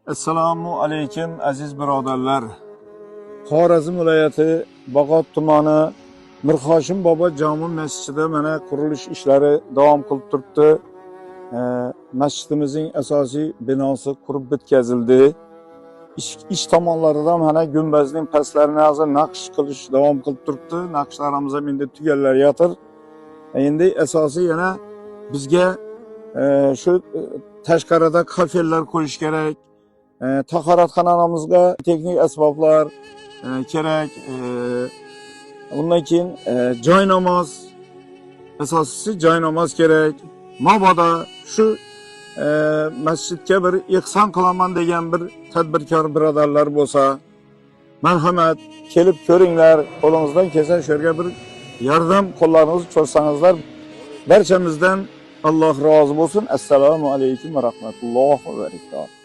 Assalomu alaykum aziz birodarlar. Xorazm viloyati Bog'ot tumani Mirhoshim bobo jome masjidida mana qurilish ishlari davom qilib turibdi. Masjidimizning asosiy binosi qurib bitkazildi. İş tomonlaridan mana gumbazning pastlarini hozir naqsh qilish davom qilib turibdi. Naqshlarimiz ham endi tugallayotir. Endi asosiy yana bizga shu tashqarida kafelar qo'yish kerak. Tahoratxonamizga texnik asboblar kerak. Bundan keyin joy namoz, asosiysi joy namoz kerak. Mabodo shu masjidga bir ihson qilaman degan bir tadbirkor birodarlar bo'lsa, marhamat kelib ko'ringlar. Qo'lingizdan kelsa shu yerga bir yordam qo'llaringizni cho'zsangizlar, barchamizdan Alloh rozi bo'lsin. Assalomu alaykum va rahmatullohi va barakatuh.